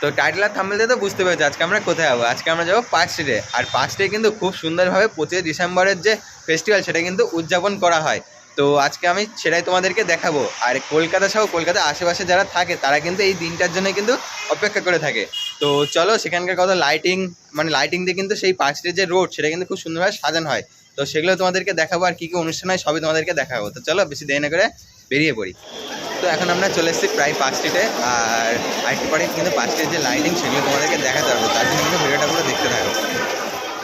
তো টাইটেল আর থাম্বনেল তো বুঝতে পেরেছি আজকে আমরা কোথায় যাবো। আজকে আমরা যাবো পার্ক স্ট্রিটে। আর পার্ক স্ট্রিটে কিন্তু খুব সুন্দরভাবে 25 ডিসেম্বরের যে ফেস্টিভ্যাল সেটা কিন্তু উদযাপন করা হয়। তো আজকে আমি সেটাই তোমাদেরকে দেখাবো। আর কলকাতা সহ কলকাতার আশেপাশে যারা থাকে তারা কিন্তু এই দিনটার জন্য কিন্তু অপেক্ষা করে থাকে। তো চলো সেখানকার কত লাইটিং, মানে লাইটিং দিয়ে কিন্তু সেই পার্ক স্ট্রিটের যে রোড সেটা কিন্তু খুব সুন্দরভাবে সাজানো হয়। তো সেগুলো তোমাদেরকে দেখাবো, আর কী কী অনুষ্ঠান হয় সবই তোমাদেরকে দেখাবো। তো চলো বেশি দেরি না করে বেরিয়ে পড়ি। তো এখন আমরা চলে এসেছি প্রায় পার্ক স্ট্রিটে। আর আরেকটু পরে কিন্তু পার্ক স্ট্রিটের যে লাইটিং সেগুলো তোমাদেরকে দেখাতে পারবো, তার জন্য কিন্তু ভিডিওটা পুরো দেখতে থাকো।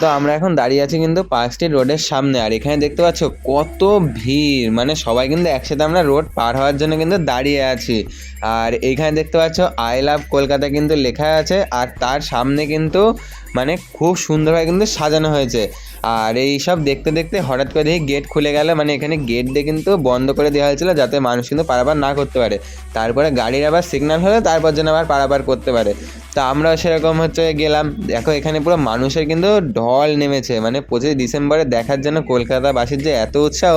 তো আমরা এখন দাঁড়িয়ে আছি কিন্তু পার্ক স্ট্রিট রোডের সামনে। আর এখানে দেখতে পাচ্ছ কত ভিড়, মানে সবাই কিন্তু একসাথে আমরা রোড পার হওয়ার জন্য কিন্তু দাঁড়িয়ে আছি। আর এইখানে দেখতে পাচ্ছ আই লাভ কলকাতা কিন্তু লেখা আছে। আর তার সামনে কিন্তু মানে খুব সুন্দরভাবে কিন্তু সাজানো হয়েছে। আর এই সব দেখতে দেখতে হঠাৎ করে দেখি গেট খুলে গেল, মানে এখানে গেট দিয়ে কিন্তু বন্ধ করে দেওয়া হয়েছিল যাতে মানুষ কিন্তু পারাপার না করতে পারে। তারপরে গাড়ির আবার সিগন্যাল হলে তারপর যেন আবার পারাপার করতে পারে। তা আমরাও সেরকম হচ্ছে গেলাম। দেখো এখানে পুরো মানুষের কিন্তু ঢল নেমেছে, মানে 25 ডিসেম্বরে দেখার জন্য কলকাতাবাসীর যে এত উৎসাহ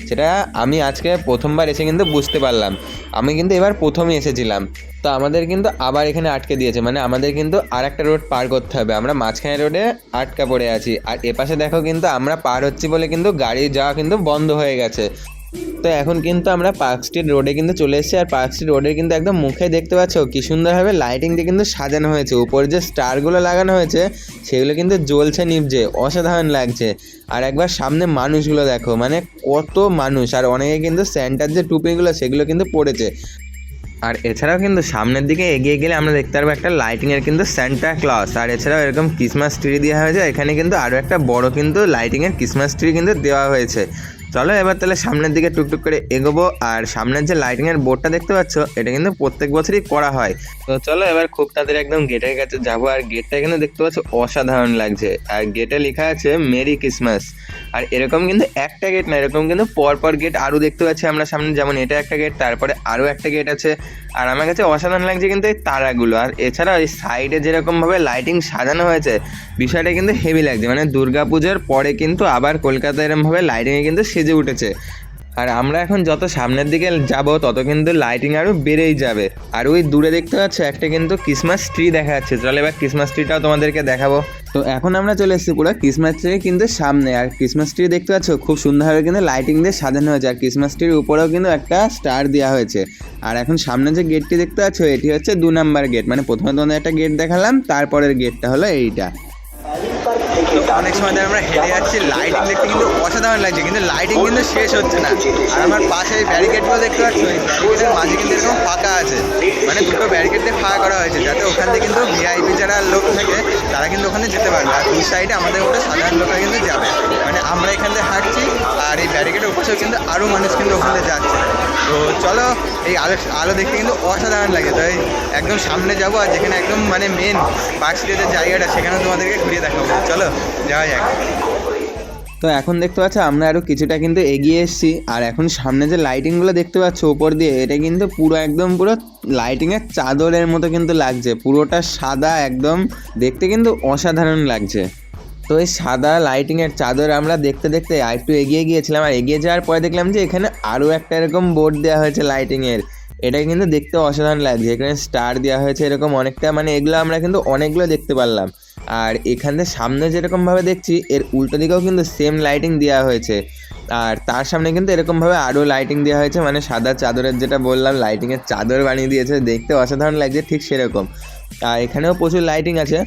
সেটা আমি আজকে প্রথমবার এসে কিন্তু বুঝতে পারলাম। আমি কিন্তু এবার প্রথমই এসেছিলাম। তো আমাদের কিন্তু আবার এখানে আটকে দিয়েছে, মানে আমাদের কিন্তু আর একটা রোড পার করতে হবে। আমরা মাঝখানে রোডে আটকা পড়ে আছি। আর এপাশে দেখো কিন্তু আমরা পার হচ্ছি বলে কিন্তু গাড়ি যাওয়া কিন্তু বন্ধ হয়ে গেছে। তো এখন কিন্তু আমরা পার্ক স্ট্রিট রোডে কিন্তু চলে এসেছি। আর পার্ক স্ট্রিট রোডের কিন্তু একদম মুখে দেখতে পাচ্ছ কি সুন্দরভাবে লাইটিং দিয়ে কিন্তু সাজানো হয়েছে। উপরে যে স্টারগুলো লাগানো হয়েছে সেগুলো কিন্তু জ্বলছে নিভছে, অসাধারণ লাগছে। আর একবার সামনে মানুষগুলো দেখো, মানে কত মানুষ। আর অনেকে কিন্তু স্যান্টার যে টুপিগুলো সেগুলো কিন্তু পড়েছে। আর এছাড়াও কিন্তু সামনের দিকে এগিয়ে গেলে আমরা দেখতে পারবো একটা লাইটিংয়ের কিন্তু সান্টা ক্লজ। আর এছাড়াও এরকম ক্রিসমাস ট্রি দেওয়া হয়েছে। এখানে কিন্তু আরও একটা বড় কিন্তু লাইটিংয়ের ক্রিসমাস ট্রি কিন্তু দেওয়া হয়েছে। চলো এবার তাহলে সামনের দিকে টুকটুক করে এগোবো। আর সামনের যে লাইটিংয়ের বোর্ডটা দেখতে পাচ্ছ এটা কিন্তু প্রত্যেক বছরই করা হয়। তো চলো এবার খুব তাড়াতাড়ি একদম গেটের কাছে যাবো। আর গেটটা কিন্তু দেখতে পাচ্ছ অসাধারণ লাগছে। আর গেটে লেখা আছে মেরি ক্রিসমাস। আর এরকম কিন্তু একটা গেট না, এরকম কিন্তু পরপর গেট আরও দেখতে পাচ্ছি আমরা সামনে। যেমন এটা একটা গেট, তারপরে আরও একটা গেট আছে। আর আমার কাছে অসাধারণ লাগছে কিন্তু এই তারাগুলো। আর এছাড়াও এই সাইডে যেরকমভাবে লাইটিং সাজানো হয়েছে বিষয়টা কিন্তু হেভি লাগছে। মানে দুর্গাপুজোর পরে কিন্তু আবার কলকাতা এরকমভাবে লাইটিংয়ে কিন্তু সেজে উঠেছে। আর আমরা এখন যত সামনের দিকে যাব তত কিন্তু লাইটিং আরও বেড়েই যাবে। আর ওই দূরে দেখতে পাচ্ছ একটা কিন্তু ক্রিসমাস ট্রি দেখা যাচ্ছে। চলো এবার ক্রিসমাস ট্রিটাও তোমাদেরকে দেখাবো। তো এখন আমরা চলে এসেছি পুরো ক্রিসমাস ট্রি কিন্তু সামনে। আর ক্রিসমাস ট্রি দেখতে পাচ্ছ খুব সুন্দরভাবে কিন্তু লাইটিং দিয়ে সাজানো হয়েছে। আর ক্রিসমাস ট্রির উপরেও কিন্তু একটা স্টার দেওয়া হয়েছে। আর এখন সামনে যে গেটটি দেখতে পাচ্ছ এটি হচ্ছে 2 নম্বর গেট। মানে প্রথমে তোমাদের একটা গেট দেখালাম, তারপরের গেটটা হলো এইটা। তো অনেক সময় ধরে আমরা হেঁটে যাচ্ছি, লাইটিং দেখতে কিন্তু অসাধারণ লাগছে, কিন্তু লাইটিং কিন্তু শেষ হচ্ছে না। আর আমার পাশে এই ব্যারিকেডগুলো দেখতে পাচ্ছ, এই ব্যারিকেডের মাঝে কিন্তু এরকম ফাঁকা আছে, মানে দুটো ব্যারিকেড দিয়ে ফাঁকা করা হয়েছে যাতে ওখান থেকে কিন্তু ভিআইপি যারা লোক থাকে তারা কিন্তু ওখানে যেতে পারবে। আর দুই সাইডে আমাদের মতো সাধারণ লোকরা কিন্তু যাবে। মানে আমরা এখান থেকে হাঁটছি আর এই ব্যারিকেডের উপরেও কিন্তু আরও মানুষ কিন্তু ওখানে যাচ্ছে। তো চলো এই আলো দেখতে কিন্তু অসাধারণ লাগে। তো এই একদম সামনে যাবো, আর যেখানে একদম মানে মেন পার্ক স্ট্রিটের জায়গাটা সেখানে তোমাদেরকে ঘুরিয়ে দেখাবো। চলো যাওয়া যাক। তো এখন দেখতে পাচ্ছ আমরা আরও কিছুটা কিন্তু এগিয়ে এসেছি। আর এখন সামনে যে লাইটিংগুলো দেখতে পাচ্ছ উপর দিয়ে, এটা কিন্তু পুরো একদম পুরো লাইটিংয়ের চাদরের মতো কিন্তু লাগছে। পুরোটা সাদা, একদম দেখতে কিন্তু অসাধারণ লাগছে। তো এই সাদা লাইটিংয়ের চাদর আমরা দেখতে দেখতে আরেকটু এগিয়ে গিয়েছিলাম। আর এগিয়ে যাওয়ার পরে দেখলাম যে এখানে আরও একটা এরকম বোর্ড দেওয়া হয়েছে লাইটিংয়ের। এটা কিন্তু দেখতে অসাধারণ লাগছে। এখানে স্টার দেওয়া হয়েছে এরকম অনেকটা, মানে এগুলো আমরা কিন্তু অনেকগুলো দেখতে পারলাম। আর এখানে সামনে যেরকমভাবে দেখছি এর উল্টো দিকেও কিন্তু সেম লাইটিং দেওয়া হয়েছে। আর তার সামনে কিন্তু এরকমভাবে আরও লাইটিং দেওয়া হয়েছে, মানে সাদা চাদরের যেটা বললাম লাইটিংয়ের চাদর বানিয়ে দিয়েছে, দেখতে অসাধারণ লাগছে ঠিক সেরকম। আর এখানেও প্রচুর লাইটিং আছে।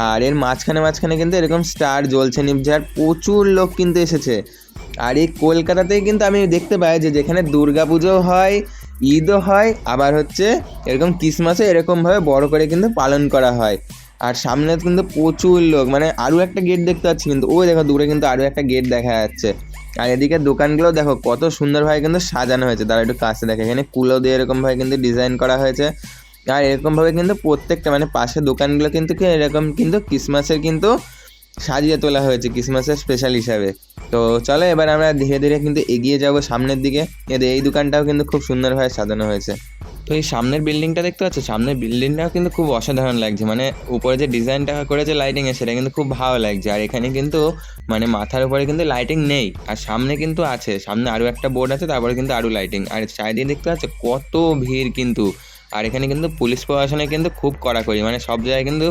আর এর মাঝখানে কিন্তু এরকম স্টার জ্বলছে নিভছে। আর প্রচুর লোক কিন্তু এসেছে। আর এই কলকাতাতেই কিন্তু আমি দেখতে পাই যে যেখানে দুর্গাপুজো হয়, ঈদও হয়, আবার হচ্ছে এরকম ক্রিসমাসও এরকমভাবে বড় করে কিন্তু পালন করা হয়। আর সামনে কিন্তু প্রচুর লোক, মানে আরও একটা গেট দেখতে পাচ্ছি কিন্তু ওই দেখো দূরে কিন্তু আরও একটা গেট দেখা যাচ্ছে। আর এদিকে দোকানগুলো দেখো কত সুন্দরভাবে কিন্তু সাজানো হয়েছে। তারা একটু কাছে দেখে, এখানে কুলো দিয়ে এরকমভাবে কিন্তু ডিজাইন করা হয়েছে। আর এরকমভাবে কিন্তু প্রত্যেকটা মানে পাশের দোকানগুলো কিন্তু কি এরকম কিন্তু ক্রিসমাসের কিন্তু সাজিয়ে তোলা হয়েছে ক্রিসমাসের স্পেশাল হিসাবে। তো চলো এবার আমরা ধীরে ধীরে কিন্তু এগিয়ে যাব সামনের দিকে। এই দোকানটাও কিন্তু খুব সুন্দরভাবে সাজানো হয়েছে। তো এই সামনের বিল্ডিংটা দেখতে পাচ্ছ, সামনের বিল্ডিংটাও কিন্তু খুব অসাধারণ লাগছে। মানে উপরে যে ডিজাইনটা করেছে লাইটিংয়ে সেটা কিন্তু খুব ভালো লাগছে। আর এখানে কিন্তু মানে মাথার উপরে কিন্তু লাইটিং নেই, আর সামনে কিন্তু আছে, সামনে আরও একটা বোর্ড আছে, তারপরে কিন্তু আরও লাইটিং। আর চারিদিকে দেখতে পাচ্ছ কত ভিড় কিন্তু, আর এখানে কিন্তু পুলিশ প্রশাসনে কিন্তু খুব কড়াকড়ি, মানে সব জায়গায় কিন্তু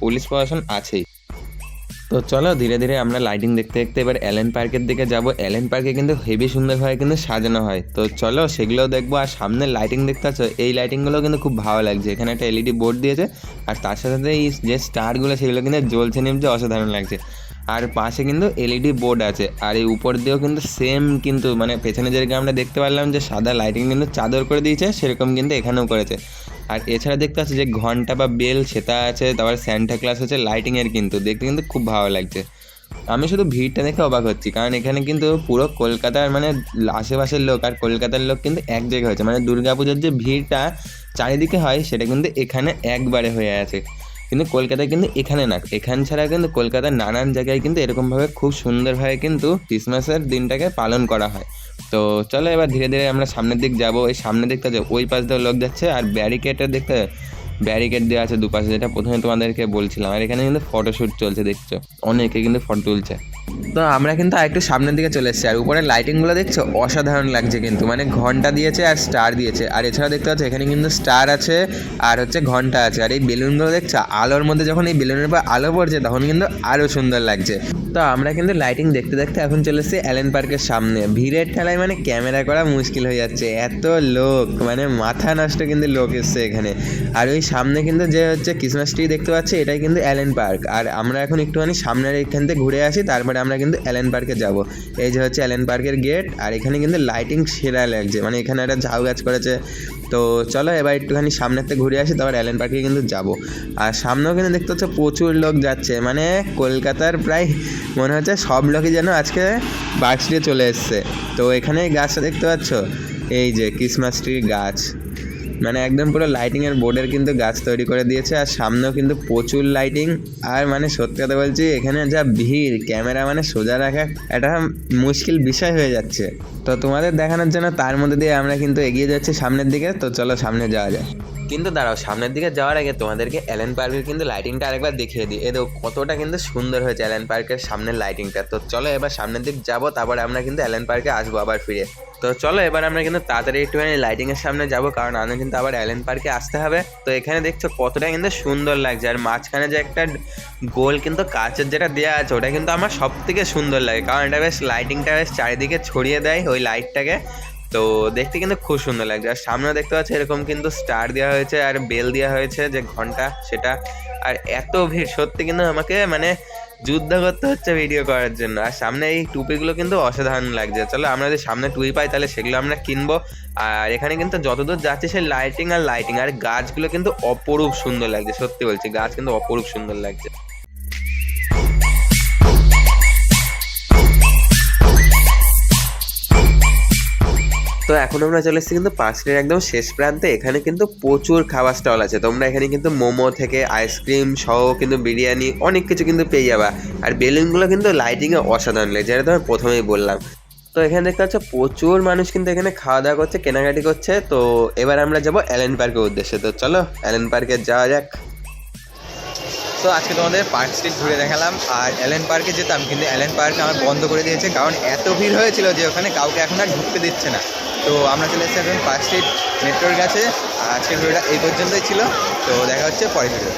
পুলিশ প্রশাসন আছেই। তো চলো ধীরে ধীরে আমরা লাইটিং দেখতে দেখতে এবার অ্যালেন পার্কের দিকে যাব। অ্যালেন পার্কে কিন্তু হেভি সুন্দরভাবে কিন্তু সাজানো হয়, তো চলো সেগুলোও দেখবো। আর সামনে লাইটিং দেখতে পাচ্ছ, এই লাইটিংগুলো কিন্তু খুব ভালো লাগছে। এখানে একটা এলইডি বোর্ড দিয়েছে, আর তার সাথে সাথে এই যে স্টারগুলো সেগুলো কিন্তু জ্বলছে নিমছে, অসাধারণ লাগছে। আর পাশে কিন্তু এলইডি বোর্ড আছে, আর এই উপর দিয়েও কিন্তু সেম, কিন্তু মানে পেছনে যেরকম আমরা দেখতে পারলাম যে সাদা লাইটিং কিন্তু চাদর করে দিয়েছে, সেরকম কিন্তু এখানেও করেছে। আর এছাড়া দেখতে পাচ্ছি যে ঘন্টা বা বেল সেটা আছে, তারপর স্যান্টা ক্লাস হচ্ছে লাইটিংয়ের, কিন্তু দেখতে কিন্তু খুব ভালো লাগছে। আমি শুধু ভিড়টা দেখে অবাক হচ্ছি, কারণ এখানে কিন্তু পুরো কলকাতার মানে আশেপাশের লোক আর কলকাতার লোক কিন্তু এক জায়গায় হয়েছে, মানে দুর্গাপুজোর যে ভিড়টা চারিদিকে হয় সেটা কিন্তু এখানে একবারে হয়ে আছে। কিন্তু কলকাতায় কিন্তু এখানে না, এখান ছাড়া কিন্তু কলকাতার নানান জায়গায় কিন্তু এরকমভাবে খুব সুন্দরভাবে কিন্তু ক্রিসমাসের দিনটাকে পালন করা হয়। তো চলো এবার ধীরে ধীরে আমরা সামনের দিক যাব। এই সামনের দিকটা যে ওই পাশ দিয়ে লোক যাচ্ছে, আর ব্যারিকেডের দেখতে ব্যারিকেড দেওয়া আছে দুপাশে, যেটা প্রথমে তোমাদেরকে বলছিলাম। আর এখানে কিন্তু ফটোশ্যুট চলছে, দেখছো অনেকে কিন্তু ফটো তুলছে। তো আমরা কিন্তু আরেকটু সামনের দিকে চলে এসেছি, আর উপরে লাইটিংগুলো দেখছো অসাধারণ লাগছে কিন্তু, মানে ঘন্টা দিয়েছে আর স্টার দিয়েছে। আর এছাড়া দেখতে পাচ্ছ এখানে কিন্তু স্টার আছে আর হচ্ছে ঘন্টা আছে। আর এই বেলুনগুলো দেখছো আলোর মধ্যে, যখন এই বেলুনের উপর আলো পড়ছে তখন কিন্তু আরও সুন্দর লাগছে। তো আমরা কিন্তু লাইটিং দেখতে দেখতে এখন চলে এসেছি অ্যালেন পার্কের সামনে। ভিড়ের ঠেলায় মানে ক্যামেরা করা মুশকিল হয়ে যাচ্ছে, এত লোক, মানে মাথা নষ্ট কিন্তু লোক এসছে এখানে। আর ওই সামনে কিন্তু যে হচ্ছে ক্রিসমাস ট্রি দেখতে পাচ্ছি, এটাই কিন্তু অ্যালেন পার্ক। আর আমরা এখন একটুখানি সামনের এখান থেকে ঘুরে আসি, তারপরে আমরা কিন্তু অ্যালেন পার্কে যাব। এই যে হচ্ছে অ্যালেন পার্কের গেট, আর এখানে কিন্তু লাইটিং সেরা লাগছে, মানে এখানে একটা ঝাউ গাছ করেছে। তো চলো এবার একটুখানি সামনের থেকে ঘুরে আসি, তারপর অ্যালেন পার্কে কিন্তু যাব। আর সামনেও কিন্তু দেখতে হচ্ছে প্রচুর লোক যাচ্ছে, মানে কলকাতার প্রায় মনে হচ্ছে সব লোকই যেন আজকে বার্থডে চলে এসছে। তো এখানে এই গাছটা দেখতে পাচ্ছ, এই যে ক্রিসমাস ট্রির গাছ, মানে একদম পুরো লাইটিংয়ের বোর্ডের কিন্তু গাছ তৈরি করে দিয়েছে। আর সামনেও কিন্তু প্রচুর লাইটিং। আর মানে সত্যি কথা বলছি, এখানে যা ভিড়, ক্যামেরা মানে সোজা রাখা একটা মুশকিল বিষয় হয়ে যাচ্ছে। তো তোমাদের দেখানোর জন্য তার মধ্যে দিয়ে আমরা কিন্তু এগিয়ে যাচ্ছি সামনের দিকে। তো চলো সামনে যাওয়া যায়। কিন্তু দাঁড়াও, সামনের দিকে যাওয়ার আগে তোমাদেরকে অ্যালেন পার্কের কিন্তু লাইটিংটা আরেকবার দেখিয়ে দিই। এ দেখো কতটা কিন্তু সুন্দর হয়েছে অ্যালেন পার্কের সামনের লাইটিংটা। তো চলো এবার সামনের দিক যাবো, তারপরে আমরা কিন্তু অ্যালেন পার্কে আসবো আবার ফিরে। তো চলো এবার আমরা কিন্তু তাড়াতাড়ি একটুখানি লাইটিংয়ের সামনে যাব, কারণ আমরা কিন্তু আবার অ্যালেন পার্কে আসতে হবে। তো এখানে দেখছো কতটা কিন্তু সুন্দর লাগছে, আর মাঝখানে যে একটা গোল কিন্তু কাচের যেটা দেওয়া আছে, ওটা কিন্তু আমার সব থেকে সুন্দর লাগে, কারণ এটা বেশ লাইটিংটা বেশ চারিদিকে ছড়িয়ে দেয় ওই লাইটটাকে। তো দেখতে কিন্তু খুব সুন্দর লাগছে। আর সামনেও দেখতে পাচ্ছি এরকম কিন্তু স্টার দেওয়া হয়েছে আর বেল দেওয়া হয়েছে, যে ঘন্টা সেটা। আর এত ভিড়, সত্যি কিন্তু আমাকে মানে যুদ্ধ করতে হচ্ছে ভিডিও করার জন্য। আর সামনে এই টুপিগুলো কিন্তু অসাধারণ লাগছে। চলো আমরা যদি সামনে টুপি পাই তাহলে সেগুলো আমরা কিনবো। আর এখানে কিন্তু যতদূর যাচ্ছে সেই লাইটিং আর লাইটিং, আর গাছগুলো কিন্তু অপরূপ সুন্দর লাগছে, সত্যি বলছি গাছ কিন্তু অপরূপ সুন্দর লাগছে। তো এখন আমরা চলে এসেছি কিন্তু পার্কস্ট্রিটের একদম শেষ প্রান্তে। এখানে কিন্তু প্রচুর খাবার স্টল আছে, তোমরা এখানে কিন্তু মোমো থেকে আইসক্রিম সহ কিন্তু বিরিয়ানি অনেক কিছু কিন্তু পেয়ে যাবা। আর বেলুনগুলো কিন্তু লাইটিংয়ে অসাধারণ লাগে, যেটা তোমায় প্রথমেই বললাম। তো এখানে দেখতে পাচ্ছ প্রচুর মানুষ কিন্তু এখানে খাওয়া দাওয়া করছে, কেনাকাটি করছে। তো এবার আমরা যাবো অ্যালেন পার্কের উদ্দেশ্যে। তো চলো অ্যালেন পার্কে যাওয়া যাক। তো আজকে তোমাদের পার্ক স্ট্রিট ঘুরে দেখালাম, আর অ্যালেন পার্কে যেতাম, কিন্তু অ্যালেন পার্ক আমার বন্ধ করে দিয়েছে, কারণ এত ভিড় হয়েছিল যে ওখানে কাউকে এখন আর ঢুকতে দিচ্ছে না। তো আমরা চলে এসেছি এখন পার্ক স্ট্রিট মেট্রোর কাছে। আজকের ভিডিওটা এই পর্যন্তই ছিল, তো দেখা হচ্ছে পরের ভিডিও।